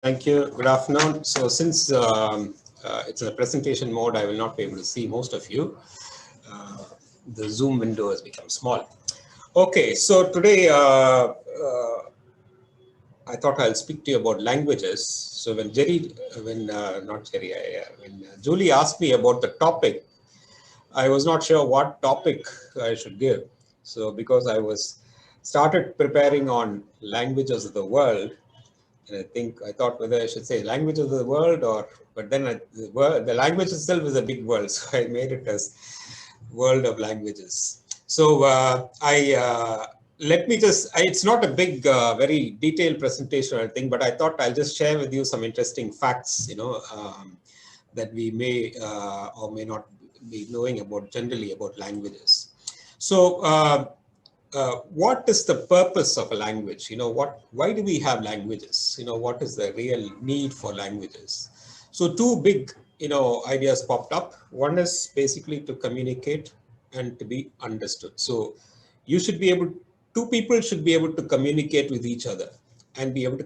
Thank you. Good afternoon. So since it's a presentation mode, I will not be able to see most of you. Uh, the Zoom window has become small. Okay, so today I thought I'll speak to you about languages. So when not Jerry, when Julie asked me about the topic, I was not sure what topic I should give. So because I was started preparing on languages of the world, and I thought whether I should say language of the world but then the language itself is a big world. So I made it as world of languages. So let me it's not a big, very detailed presentation or anything, but I thought I'll just share with you some interesting facts, that we may or may not be knowing about generally about languages. So, what is the purpose of a language? Why do we have languages? What is the real need for languages? So two big, ideas popped up. One is basically to communicate and to be understood. So you should be able, two people should be able to communicate with each other and be able to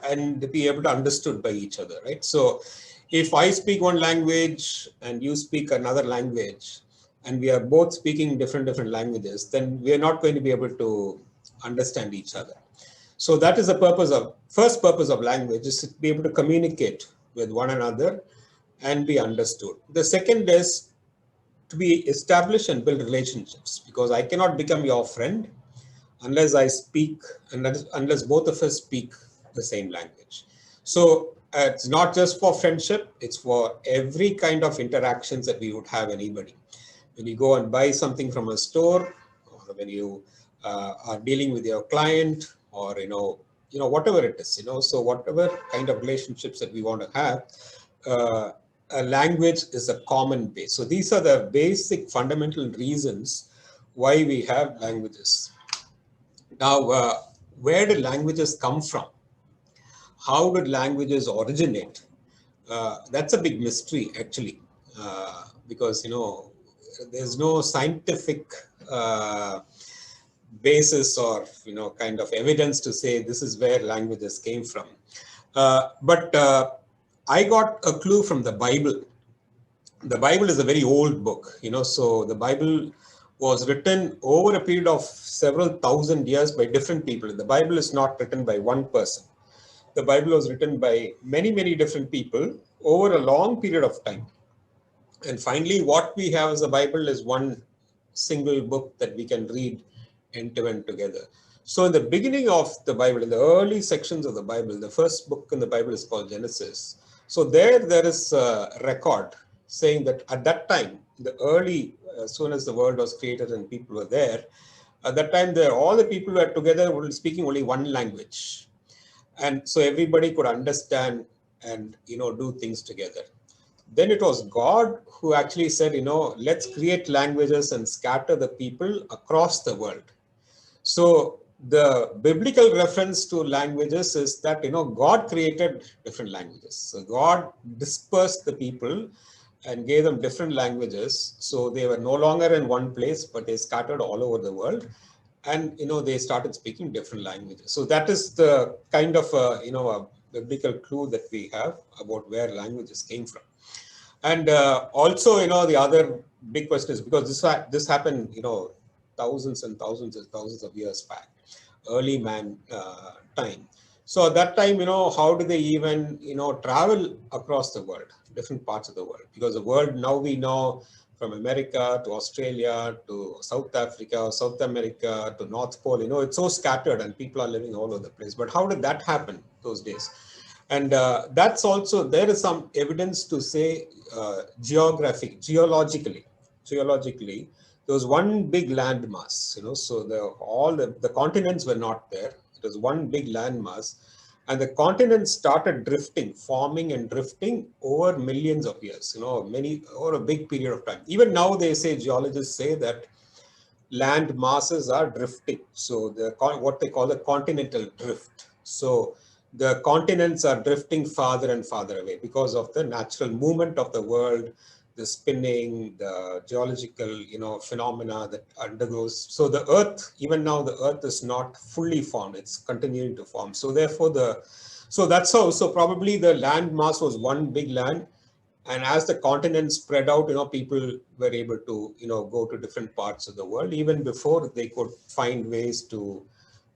and be able to understood by each other, right? So if I speak one language and you speak another language, and we are both speaking different languages, then we are not going to be able to understand each other. So that is the first purpose of language, is to be able to communicate with one another and be understood. The second is to be establish and build relationships, because I cannot become your friend unless I speak, unless both of us speak the same language. So it's not just for friendship, it's for every kind of interactions that we would have anybody. When you go and buy something from a store, or when you are dealing with your client, or whatever it is, so whatever kind of relationships that we want to have, uh, a language is a common base. So these are the basic fundamental reasons why we have languages. Now, where did languages come from? How did languages originate? That's a big mystery, actually, because there's no scientific uh, basis or kind of evidence to say this is where languages came from. But I got a clue from the Bible. The Bible is a very old book, so the Bible was written over a period of several thousand years by different people. The Bible is not written by one person. The Bible was written by many different people over a long period of time. And finally, what we have as a Bible is one single book that we can read end to end together. So, in the beginning of the Bible, in the early sections of the Bible, the first book in the Bible is called Genesis. So, there is a record saying that at that time, the early, as soon as the world was created and people were there, at that time, all the people were together were speaking only one language, and so everybody could understand and do things together. Then it was God who actually said, let's create languages and scatter the people across the world. So the biblical reference to languages is that God created different languages. So God dispersed the people and gave them different languages. So they were no longer in one place, but they scattered all over the world, and they started speaking different languages. So that is the kind of a biblical clue that we have about where languages came from. And also, the other big question is, because this happened, thousands and thousands of years back, early man time. So at that time, how do they even, travel across the world, different parts of the world? Because the world now we know, from America to Australia to South Africa, South America to North Pole, it's so scattered and people are living all over the place. But how did that happen those days? And that's also, there is some evidence to say geologically, there was one big landmass, so the continents were not there. It was one big landmass, and the continents started drifting, forming and drifting over millions of years, over a big period of time. Even now, geologists say that land masses are drifting. So what they call the continental drift. So the continents are drifting farther and farther away because of the natural movement of the world, the spinning, the geological, phenomena that undergoes. So even now, the Earth is not fully formed; it's continuing to form. So therefore, the So that's how, so probably the land mass was one big land. And as the continent spread out, people were able to, go to different parts of the world, even before they could find ways to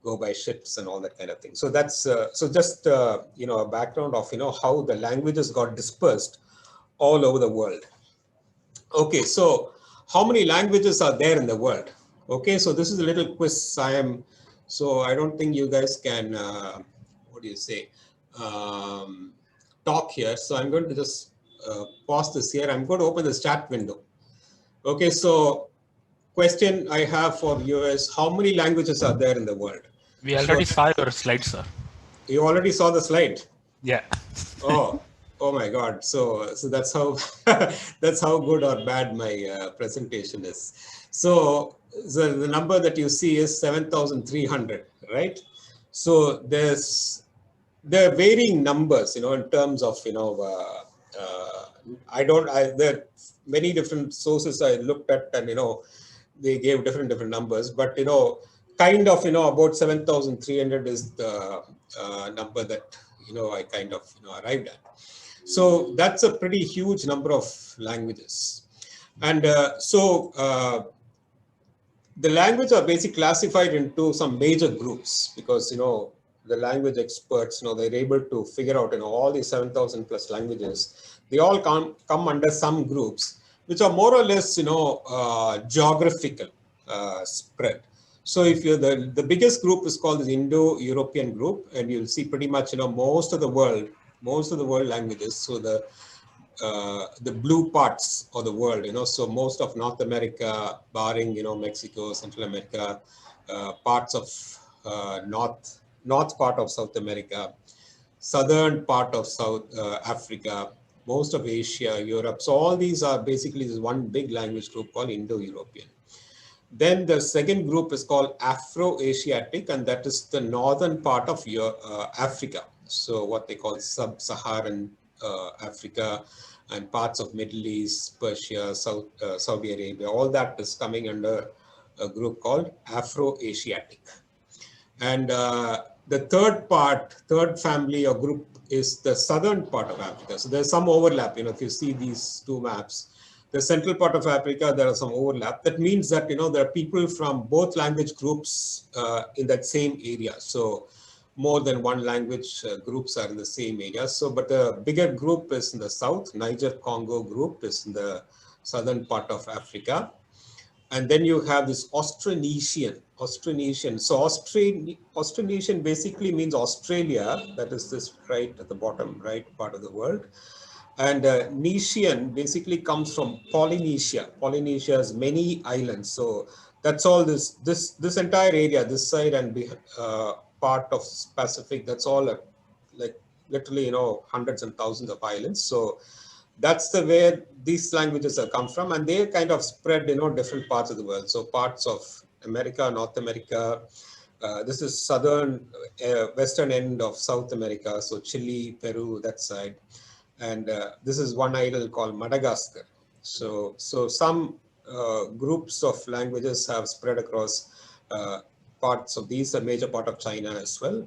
go by ships and all that kind of thing. So that's, so just, a background of, how the languages got dispersed all over the world. Okay, so how many languages are there in the world? Okay, so this is a little quiz. So I don't think you guys can, what do you say, talk here. So I'm going to just pause this here. I'm going to open the chat window. Okay, so question I have for you is, how many languages are there in the world? We So already saw your slide, sir. you already saw the slide. Yeah. Oh my God! So that's how that's how good or bad my presentation is. So the number that you see is 7,300, right? So there are varying numbers, in terms of there are many different sources I looked at, and they gave different numbers, but kind of about 7,300 is the number that I kind of arrived at. So that's a pretty huge number of languages. And the language are basically classified into some major groups, because the language experts, they're able to figure out all these 7,000 plus languages. They all come under some groups, which are more or less geographical spread. So if you're the biggest group is called the Indo-European group, and you'll see pretty much most of the world languages. So the blue parts of the world, so most of North America, barring, Mexico, Central America, parts of north part of South America, southern part of South Africa, most of Asia, Europe. So all these are basically this one big language group called Indo-European. Then the second group is called Afro-Asiatic, and that is the northern part of Africa. So what they call sub-Saharan Africa, and parts of Middle East, Persia, Saudi Arabia, all that is coming under a group called Afro-Asiatic. And the third family or group is the southern part of Africa. So there's some overlap. If you see these two maps, the central part of Africa, there are some overlap. That means that there are people from both language groups in that same area. So more than one language groups are in the same area. So, but the bigger group is in the south. Niger-Congo group is in the southern part of Africa. And then you have this Austronesian. So Austronesian basically means Australia. That is this right at the bottom right part of the world. And Nesian basically comes from Polynesia. Polynesia has many islands. So that's all this entire area, this side and part of Pacific, that's all like literally, hundreds and thousands of islands. So that's the where these languages have come from, and they kind of spread, different parts of the world. So parts of America, North America, this is southern, western end of South America. So Chile, Peru, that side. And this is one island called Madagascar. So some groups of languages have spread across parts of these, a major part of China as well.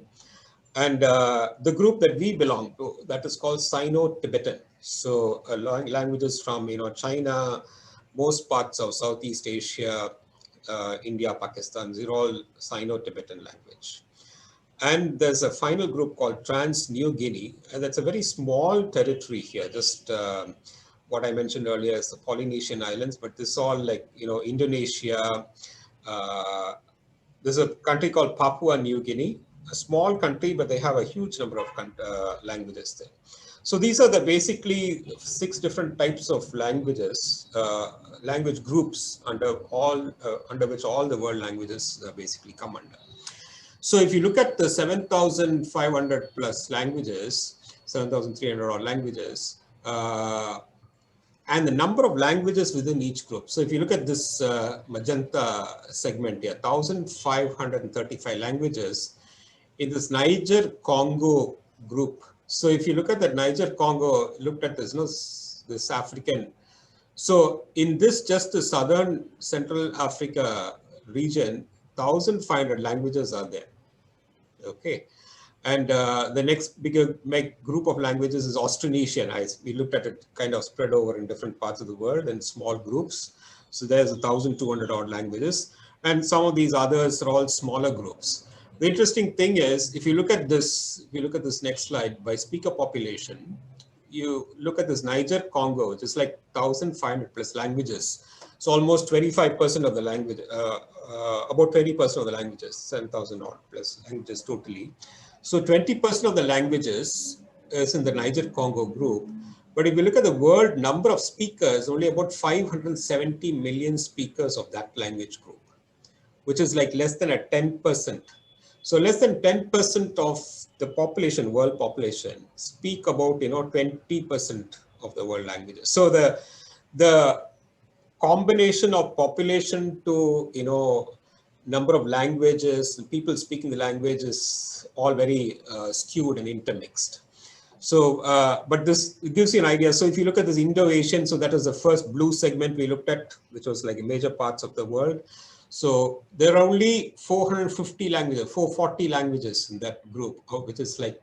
And the group that we belong to, that is called Sino-Tibetan. So languages from China, most parts of Southeast Asia, India, Pakistan, these are all Sino-Tibetan language. And there's a final group called Trans-New Guinea, and that's a very small territory here. Just what I mentioned earlier is the Polynesian Islands, but this is all like Indonesia. There's a country called Papua New Guinea, a small country, but they have a huge number of languages there. So these are the basically 6 different types of languages, language groups under which all the world languages basically come under. So if you look at the 7,500 plus languages, 7,300 odd languages, and the number of languages within each group. So if you look at this magenta segment here, 1,535 languages in this Niger-Congo group. So if you look at the Niger-Congo, looked at this, this African. So in this, just the southern Central Africa region, 1,500 languages are there. Okay. And the next bigger group of languages is Austronesian. We looked at it kind of spread over in different parts of the world in small groups. So there's 1,200 odd languages. And some of these others are all smaller groups. The interesting thing is, if you look at this next slide by speaker population, you look at this Niger Congo, which is like 1,500 plus languages. So almost 25% of the language, about 20% of the languages, 7,000 odd plus languages totally. So 20% of the languages is in the Niger Congo group. But if you look at the world number of speakers, only about 570 million speakers of that language group, which is like less than a 10%. So less than 10% of the population, world population, speak about 20% of the world languages. So the combination of population to number of languages, people speaking the language is all very skewed and intermixed. So, but this gives you an idea. So if you look at this Indo-Asian, so that was the first blue segment we looked at, which was like major parts of the world. So there are only 450 languages, 440 languages in that group, which is like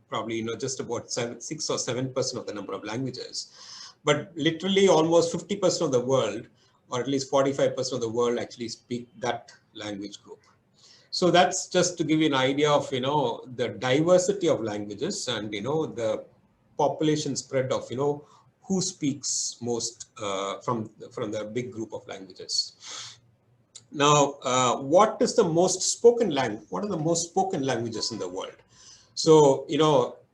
probably just about 6 or 7% of the number of languages. But literally almost 50% of the world, or at least 45% of the world, actually speak that language group. So that's just to give you an idea of the diversity of languages and the population spread of who speaks most from the big group of languages. Now, what is the most spoken language? What are the most spoken languages in the world? So,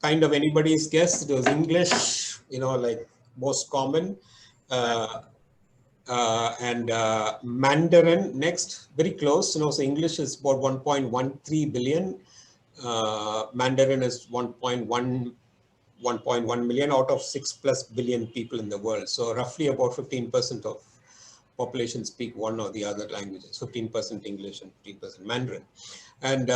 kind of anybody's guess. It was English, like most common, and Mandarin next, very close. So English is about 1.13 billion. Mandarin is 1.1 million out of 6+ billion people in the world. So roughly about 15% of population speak one or the other languages, 15% English and 15% Mandarin. And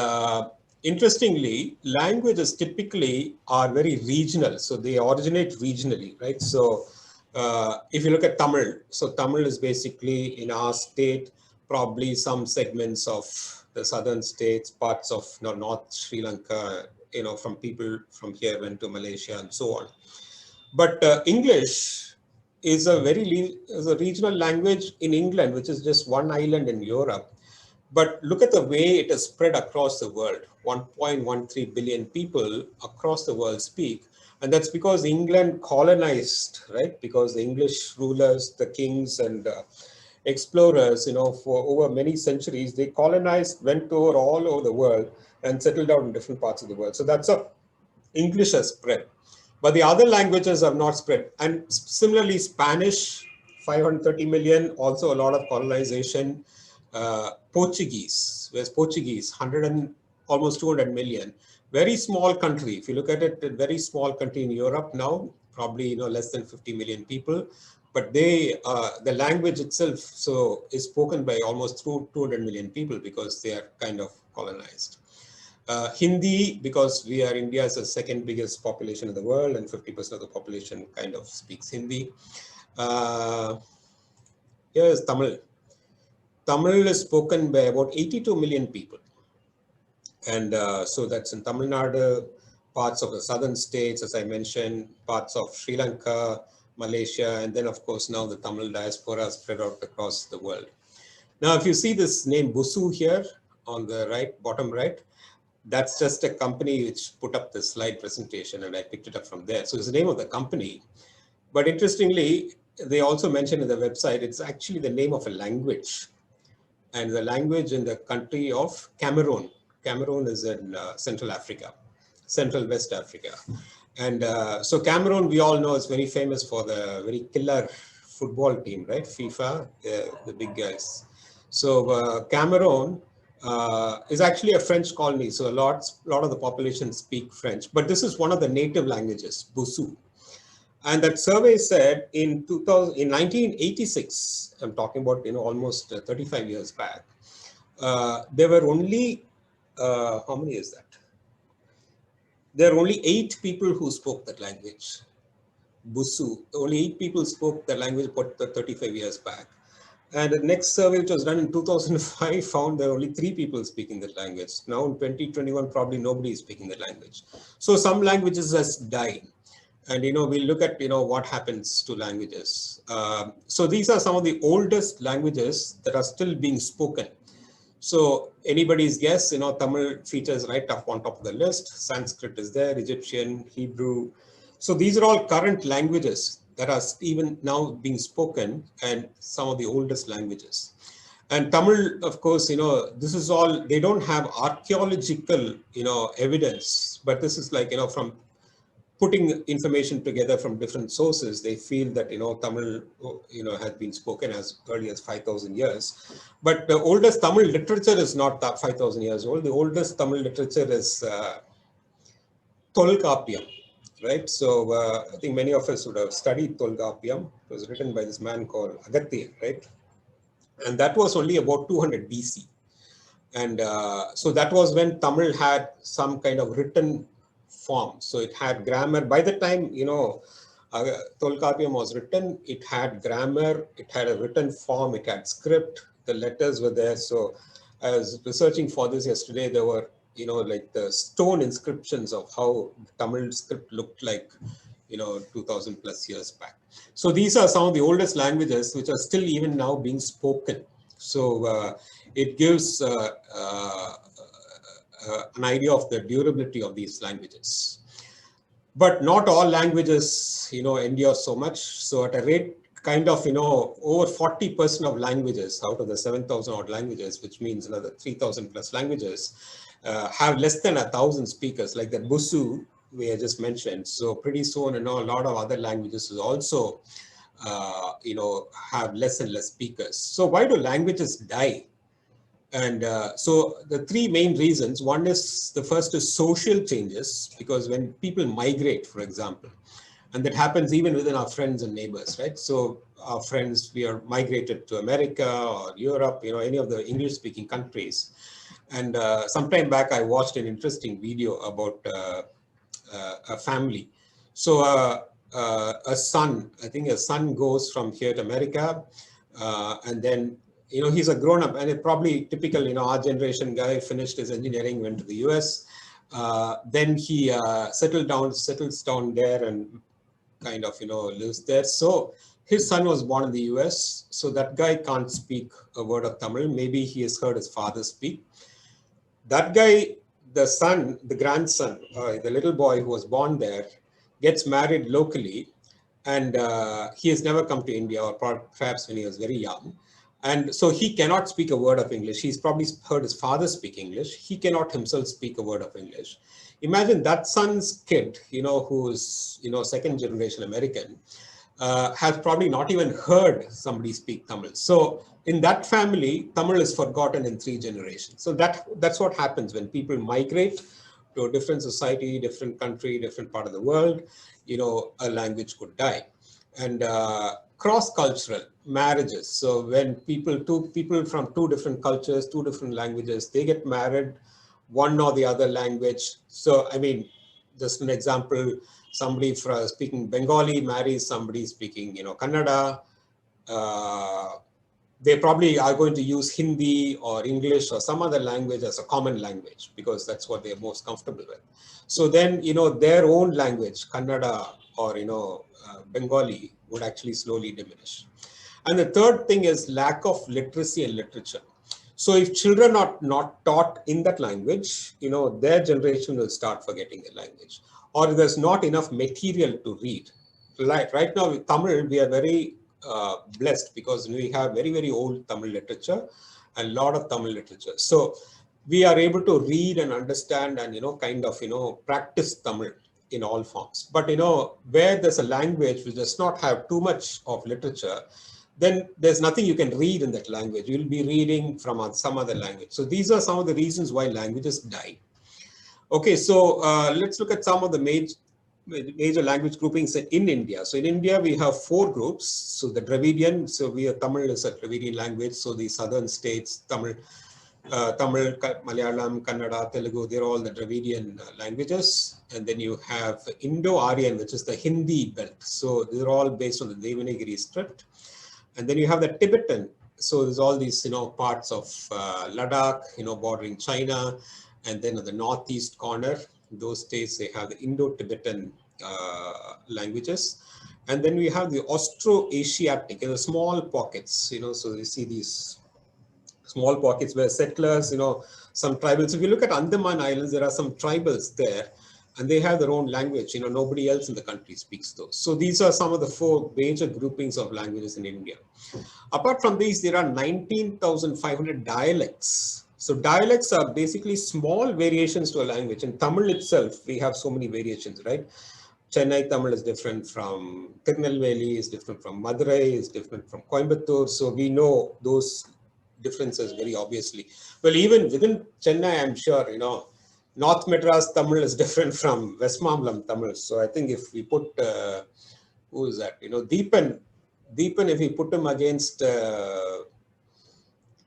interestingly, languages typically are very regional. So they originate regionally, right? So if you look at Tamil, so Tamil is basically in our state, probably some segments of the southern states, parts of North Sri Lanka, from people from here went to Malaysia and so on. But English is a regional language in England, which is just one island in Europe. But look at the way it is spread across the world. 1.13 billion people across the world speak. And that's because England colonized, right? Because the English rulers, the kings and explorers, for over many centuries, they colonized, went over all over the world and settled down in different parts of the world. So that's how English has spread. But the other languages have not spread. And similarly, Spanish, 530 million, also a lot of colonization. Portuguese, where's Portuguese, almost 200 million. Very small country. If you look at it, a very small country in Europe now, probably less than 50 million people. But the language itself is spoken by almost 200 million people because they are kind of colonized. Hindi, because India is the second biggest population in the world and 50% of the population kind of speaks Hindi. Here is Tamil. Tamil is spoken by about 82 million people. And so that's in Tamil Nadu, parts of the southern states, as I mentioned, parts of Sri Lanka, Malaysia, and then of course now the Tamil diaspora spread out across the world. Now, if you see this name Busuu here on the right, bottom right, that's just a company which put up the slide presentation and I picked it up from there. So it's the name of the company. But interestingly, they also mentioned in the website, it's actually the name of a language. And the language in the country of Cameroon. Cameroon is in Central Africa, Central West Africa. And so Cameroon, we all know, is very famous for the very killer football team, right? FIFA, the big guys. So Cameroon is actually a French colony. So a lot of the population speak French. But this is one of the native languages, Busuu. And that survey said in 1986, I'm talking about almost 35 years back, there were only, how many is that? There are only 8 people who spoke that language, Busuu. Only 8 people spoke that language about 35 years back. And the next survey, which was done in 2005, found there were only 3 people speaking that language. Now in 2021, probably nobody is speaking the language. So some languages just die. And, we look at, what happens to languages. So these are some of the oldest languages that are still being spoken. So anybody's guess, Tamil features right up on top of the list. Sanskrit is there, Egyptian, Hebrew. So these are all current languages that are even now being spoken, and some of the oldest languages. And Tamil, of course, this is all, they don't have archaeological, evidence, but this is like, from putting information together from different sources, they feel that, Tamil, has been spoken as early as 5,000 years. But the oldest Tamil literature is not 5,000 years old. The oldest Tamil literature is Tolkappiyam, right? So I think many of us would have studied Tolkappiyam. It was written by this man called Agathiyan, right? And that was only about 200 BC. And so that was when Tamil had some kind of written form. So it had grammar. By the time, Tolkappiyam was written, it had grammar, it had a written form, it had script, the letters were there. So I was researching for this yesterday. There were, like the stone inscriptions of how Tamil script looked like, 2000 plus years back. So these are some of the oldest languages which are still even now being spoken. So it gives an idea of the durability of these languages. But not all languages, endure so much. So at a rate kind of, over 40% of languages out of the 7,000 odd languages, which means another 3,000 plus languages, have less than 1,000 speakers, like that Busu we had just mentioned. So pretty soon, a lot of other languages is also, have less and less speakers. So why do languages die? And so the 3 main reasons, one is, the first is social changes, because when people migrate, for example, and that happens even within our friends and neighbors, right? So our friends, we are migrated to America or Europe, any of the English speaking countries. And some time back, I watched an interesting video about a family. So a son, I think a son goes from here to America, and then he's a grown-up, and it probably typical, our generation guy, finished his engineering, went to the US. Then he settles down there and kind of, lives there. So his son was born in the US. So that guy can't speak a word of Tamil. Maybe he has heard his father speak. That guy, the son, the grandson, the little boy who was born there, gets married locally. And he has never come to India, or perhaps when he was very young. And so he cannot speak a word of English. He's probably heard his father speak English. He cannot himself speak a word of English. Imagine that son's kid, who's, second generation American, has probably not even heard somebody speak Tamil. So in that family, Tamil is forgotten in 3 generations. So that's what happens when people migrate to a different society, different country, different part of the world, a language could die. And cross-cultural marriages. So when two people from 2 different cultures, 2 different languages, they get married, one or the other language. So, I mean, just an example, somebody speaking Bengali marries somebody speaking, Kannada. They probably are going to use Hindi or English or some other language as a common language, because that's what they're most comfortable with. So then, their own language, Kannada or, Bengali, would actually slowly diminish. And the third thing is lack of literacy and literature. So if children are not taught in that language, their generation will start forgetting the language, or there's not enough material to read. Right now with Tamil, we are very blessed, because we have very, very old Tamil literature and a lot of Tamil literature. So we are able to read and understand and, kind of, practice Tamil in all forms. But, where there's a language which does not have too much of literature, then there's nothing you can read in that language. You'll be reading from some other language. So these are some of the reasons why languages die. Okay, so let's look at some of the major language groupings in India. So in India, we have 4 groups. So the Dravidian, so Tamil is a Dravidian language. So the southern states, Tamil, Malayalam, Kannada, Telugu, they're all the Dravidian languages. And then you have Indo-Aryan, which is the Hindi belt. So they're all based on the Devanagari script. And then you have the Tibetan So there's all these, parts of Ladakh, bordering China, and then at the northeast corner, those states, they have the Indo-Tibetan languages. And then we have the Austro-Asiatic, small pockets, so you see these small pockets where settlers, some tribals. If you look at Andaman Islands, there are some tribals there, and they have their own language. Nobody else in the country speaks those. So these are some of the 4 major groupings of languages in India. Apart from these, there are 19,500 dialects. So dialects are basically small variations to a language. In Tamil itself, we have so many variations, right? Chennai Tamil is different from Tirunelveli, is different from Madurai, is different from Coimbatore. So we know those differences very obviously. Well, even within Chennai, I'm sure, North Madras Tamil is different from West Mambalam Tamil. So I think if we put, who is that? Deepan, if we put him against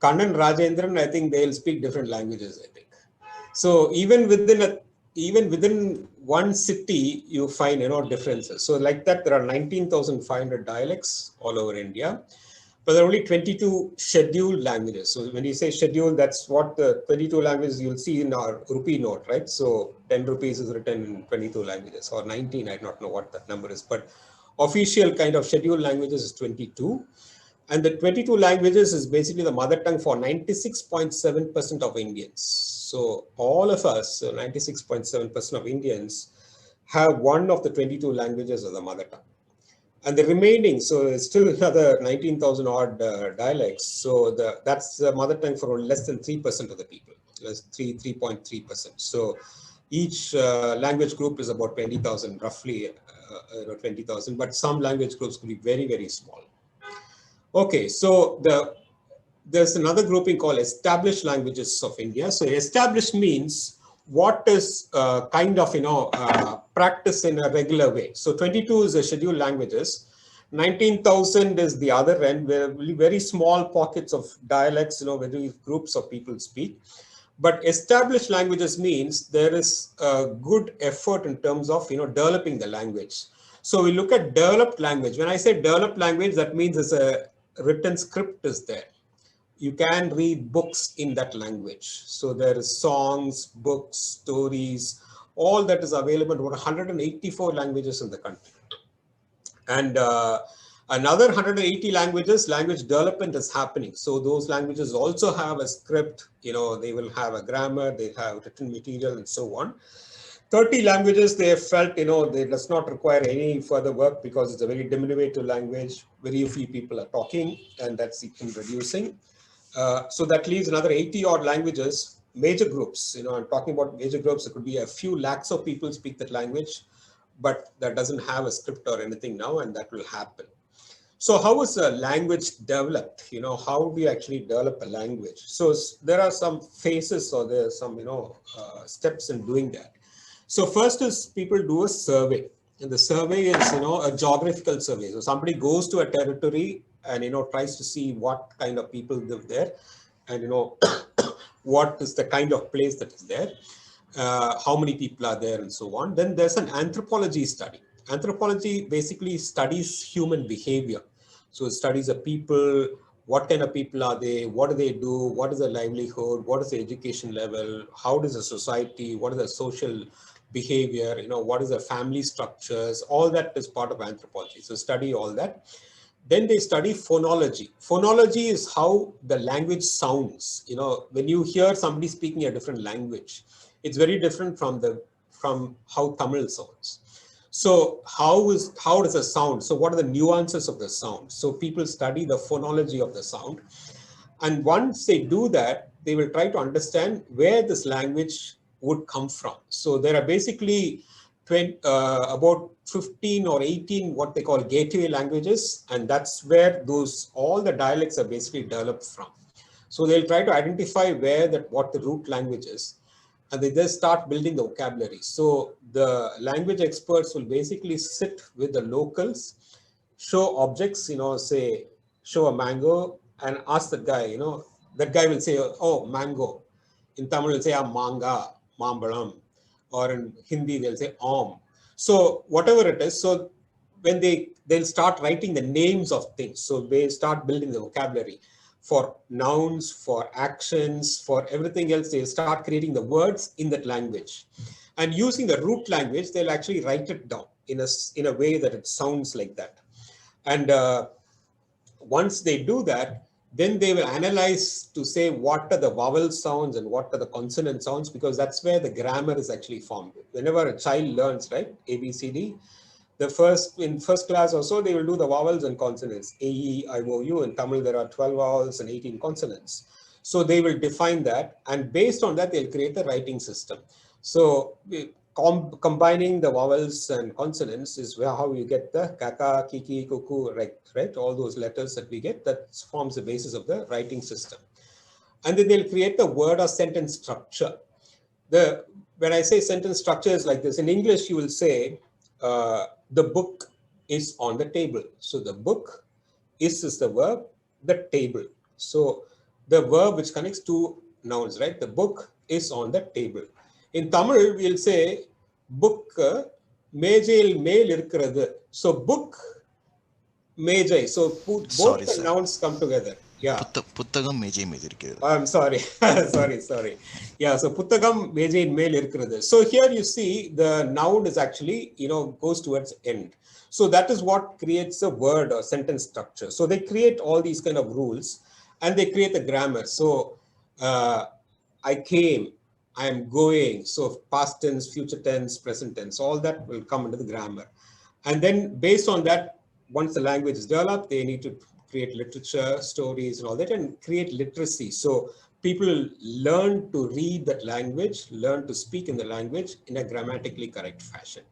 Kannan Rajendran, I think they'll speak different languages, I think. So even within one city, you find, differences. So like that, there are 19,500 dialects all over India. But there are only 22 scheduled languages. So when you say scheduled, that's what the 22 languages you'll see in our rupee note, right? So 10 rupees is written in 22 languages, or 19, I don't know what that number is. But official kind of scheduled languages is 22. And the 22 languages is basically the mother tongue for 96.7% of Indians. So all of us, so 96.7% of Indians, have one of the 22 languages as the mother tongue. And the remaining, so it's still another 19,000 odd dialects. So that's the mother tongue for less than 3% of the people, 3.3%. So each language group is about 20,000, roughly 20,000, but some language groups could be very, very small. Okay, so there's another grouping called established languages of India. So established means what is kind of, practice in a regular way. So 22 is the scheduled languages. 19,000 is the other end, where very small pockets of dialects, very groups of people speak. But established languages means there is a good effort in terms of, developing the language. So we look at developed language. When I say developed language, that means there's a written script is there. You can read books in that language. So there is songs, books, stories, all that is available in 184 languages in the country. And another 180 languages, language development is happening. So those languages also have a script, they will have a grammar, they have written material and so on. 30 languages, they have felt, they does not require any further work because it's a very diminutive language. Very few people are talking, and that's in reducing. So that leaves another 80 odd languages, major groups. I'm talking about major groups. It could be a few lakhs of people speak that language, but that doesn't have a script or anything now, and that will happen. So how is a language developed? How do you actually develop a language? So there are some phases, or there are some, steps in doing that. So first is people do a survey, and the survey is, a geographical survey. So somebody goes to a territory and, tries to see what kind of people live there, and, what is the kind of place that is there, how many people are there, and so on. Then there's an anthropology study. Anthropology basically studies human behavior. So it studies the people, what kind of people are they, what do they do, what is their livelihood, what is the education level, how does the society, what is the social behavior, what is the family structures, all that is part of anthropology. So study all that. Then they study phonology. Phonology is how the language sounds. When you hear somebody speaking a different language, it's very different from how Tamil sounds. So how does it sound? So what are the nuances of the sound? So people study the phonology of the sound. And once they do that, they will try to understand where this language would come from. So there are basically about 15 or 18 what they call gateway languages, and that's where all the dialects are basically developed from. So they'll try to identify what the root language is, and they just start building the vocabulary. So the language experts will basically sit with the locals, show objects, say show a mango, and ask the guy, that guy will say, oh, mango. In Tamil, will say manga, mambalam, or in Hindi, they'll say om. So whatever it is, so when they'll start writing the names of things, so they start building the vocabulary. for nouns, for actions, for everything else. They'll start creating the words in that language. And using the root language, they'll actually write it down in a way that it sounds like that. And once they do that, then they will analyze to say what are the vowel sounds and what are the consonant sounds, because that's where the grammar is actually formed. Whenever a child learns, right, A, B, C, D, in first class or so, they will do the vowels and consonants. A, E, I, O, U. In Tamil, there are 12 vowels and 18 consonants. So they will define that. And based on that, they'll create a writing system. So combining the vowels and consonants is how you get the kaka, kiki, kuku, right? All those letters that we get, that forms the basis of the writing system. And then they'll create the word or sentence structure. When I say sentence structure is like this, in English, you will say, the book is on the table. So the book is the verb, the table. So the verb which connects two nouns, right? The book is on the table. In Tamil, we'll say, book mejayil mel irukkirathu. So book, mejai. So both the nouns come together. Yeah. புத்தகம் மேஜை மீது இருக்கிறது. I'm sorry. sorry. Yeah, so puttagam mejayin mel irukkirathu. So here you see the noun is actually, goes towards end. So that is what creates a word or sentence structure. So they create all these kind of rules and they create the grammar. So I came, I am going. So past tense, future tense, present tense, all that will come into the grammar. And then based on that, once the language is developed, they need to create literature, stories, and all that, and create literacy. So people learn to read that language, learn to speak in the language in a grammatically correct fashion.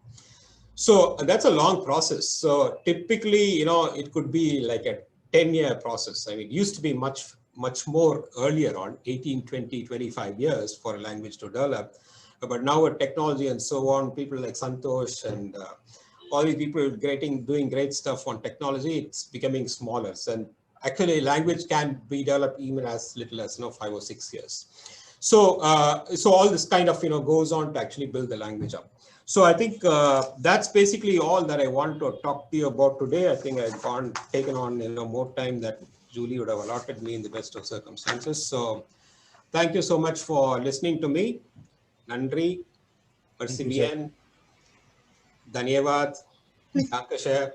So that's a long process. So typically, it could be like a 10-year process. I mean, it used to be much more earlier on, 18, 20, 25 years for a language to develop. But now with technology and so on, people like Santosh and all these people doing great stuff on technology, it's becoming smaller. And actually language can be developed even as little as 5 or 6 years. So all this kind of goes on to actually build the language up. So I think that's basically all that I want to talk to you about today. I think I've taken on more time that Julie would have allotted me in the best of circumstances. So thank you so much for listening to me. Nandri, merci bien. Dhanyavad. Danke schön.